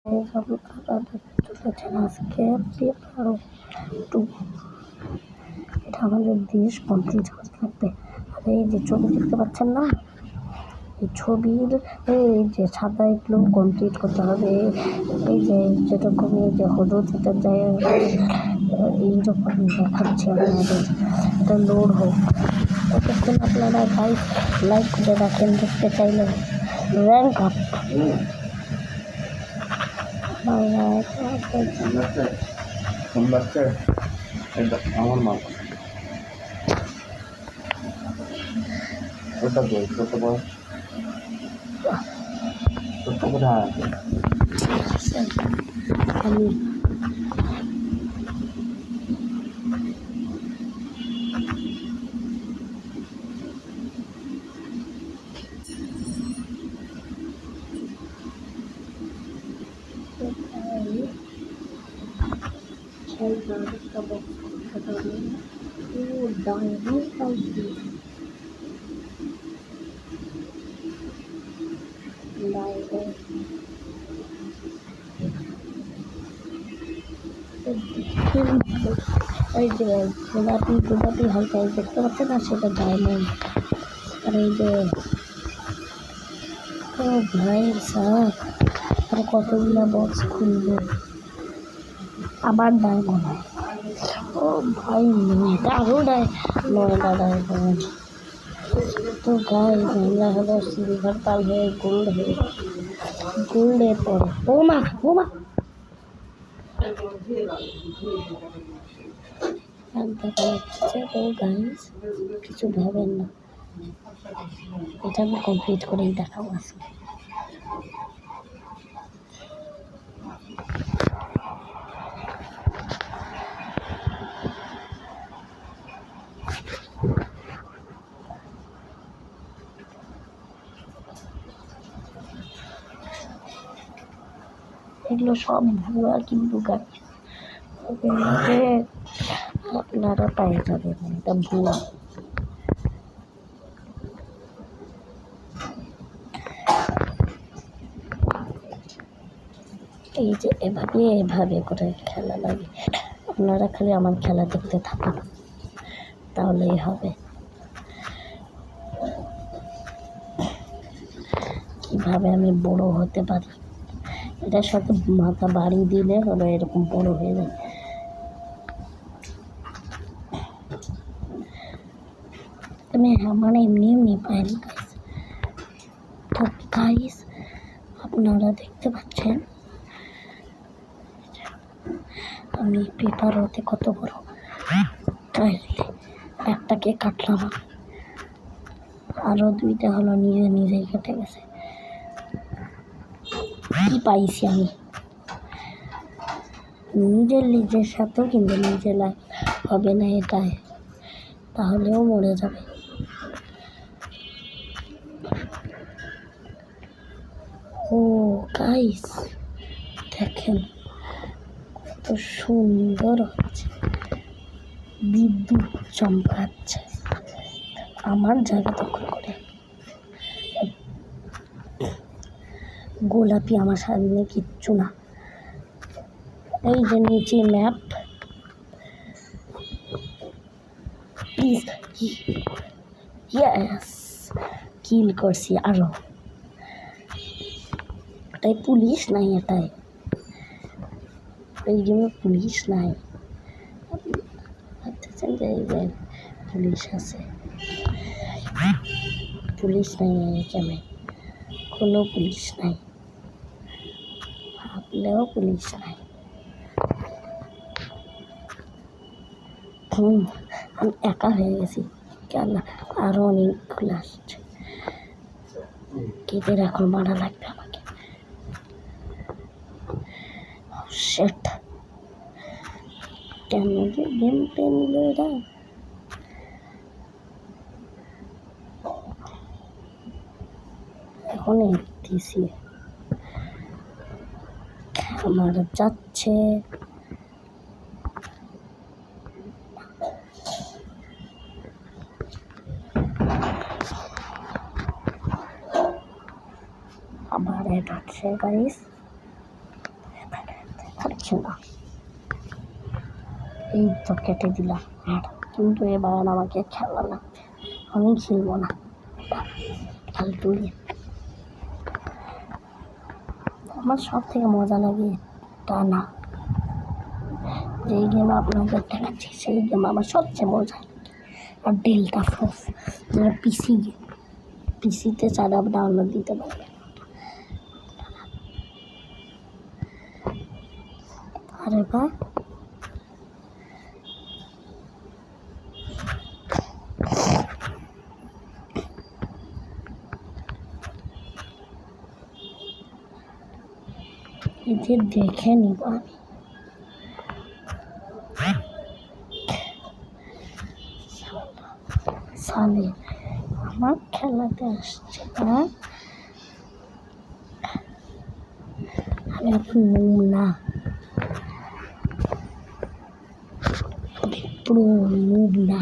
এই সব আপনাদের চলেছেন আজকে পেপার 2। এটা আমাদের দেশ কমপ্লিট হতে থাকবে। আর এই যে ছবি দেখতে পাচ্ছেন না, এই ছবির এই যে সাদা এগুলো কমপ্লিট করতে হবে। এই যে যেরকম এই যে হলুদ এটা যায় এইরকম দেখাচ্ছে আপনাদের। এটা লোড হোক, ততক্ষণ আপনারা লাইক করে রাখেন দেখতে চাইলে। র্যাঙ্ক আপ আমার মা ওটা বই ছোট বয় ছোট কোথায় আছে আমি এই যে গোলাপি হালকা দেখতে পাচ্ছেন না, সেটা ডায়মন্ড। আর এই যে ও ভাই সাহ, আর কতগুলো বক্স খুলবো, আবার ডায়মন্ড। ও ভাই এটা আরও নয়টা ডায়মন্ড। তো গাইস আমরা হলো সিলভার পাল হয়ে গোল্ডের পরে ও মা দেখা যাচ্ছে। তো গাইস কিছু ভাবেন না, এটা আমি কমপ্লিট করেই দেখাবো আজকে। এগুলো সব ভুয়া কিন্তু গাইস, আপনারা পায়ে যাবেন, এটা ভুয়া। এই যে এভাবে করে খেলা লাগে। আপনারা খালি আমার খেলা দেখতে থাকুন, তাহলেই হবে। কিভাবে আমি বড় হতে পারি, এটার সাথে মাথা বাড়ি দিলে হলো এরকম বড় হয়ে যায়। আমি আমার এমনি পাইনি গাইস। তো গাইস আপনারা দেখতে পাচ্ছেন আমি পেপার হতে কত বড়। একটাকে কাটলাম, আরো দুইটা হলো নিজেই কেটে গেছে। কি পাইছি আমি নিজের সাথেও, কিন্তু নিজে হবে না এটাই, তাহলেও মরে যাবে। ও গাইস দেখেন কত সুন্দর হচ্ছে, বিদ্যুৎ চমকাচ্ছে আমার জায়গা দখল করে। গোলাপি আমার সামনে কিচ্ছু না। এই যে নিচে ম্যাপ, প্লিজ ইয়েস কিল করছি। আরো এটাই পুলিশ নাই, এটাই এই গেমে পুলিশ নাই। ভাবতেছেন যে এই যে পুলিশ আছে, পুলিশ নাই এই গেমে, কোনো পুলিশ নাই, ভাবলেও পুলিশ নাই। আমি একা হয়ে গেছি কেন, আরো অনেকগুলো আসছে। কেটে এখন মারা লাগবে আমাকে। সেট কেন যে গেম প্লে নিল এরা। এখন দিছি আমার যাচ্ছে। আবার এটা হচ্ছে গাইস। যাচ্ছে না, এই তো কেটে দিলাম। আর কিন্তু এবার আমাকে খেলা লাগবে, আমি খেলবো না ফালতু। আমার সব থেকে মজা লাগে টানা, যেই গেম আপনাদের দেখাচ্ছি সেই গেম আমার সবচেয়ে মজা লাগে। আর ডেল্টা ফোর্স, যেটা পিসি গেম, পিসিতে চাঁদা ডাউনলোড দিতে পারবে। আর এবার এতে দেখে নিব আমি। সালে আমার খেলাতে আসছে না, আমি এখন না পুরো মুভ না।